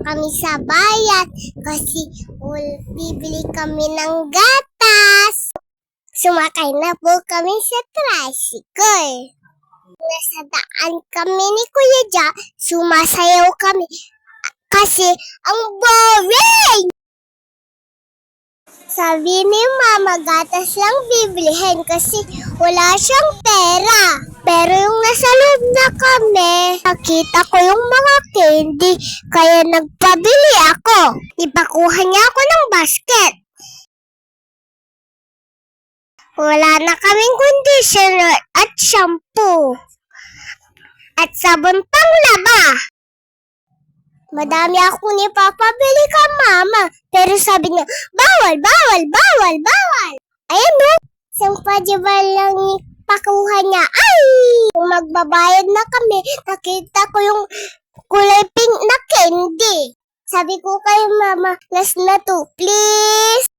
kami sa bayan kasi bibili kami ng gatas. Sumakay na po kami sa tricycle. Nasa daan kami ni Kuya Ja, sumasayaw kami kasi ang boring! Sabi ni Mama, gatas lang bibilihin kasi wala siyang pera. Pero yung nasa loob na kami, nakita ko yung mga candy, kaya nagpabili ako. Ipakuha niya ako ng basket. Wala na kaming conditioner at shampoo. At sabon pang laba. Madami akong ipapabili ka, Mama. Pero sabi niya, bawal, bawal, bawal, bawal. Ayan no, isang pajibal lang ipakuha niya. Ay! Kung magbabayad na kami, nakita ko yung kulay pink na candy. Sabi ko kay Mama, last na to, please.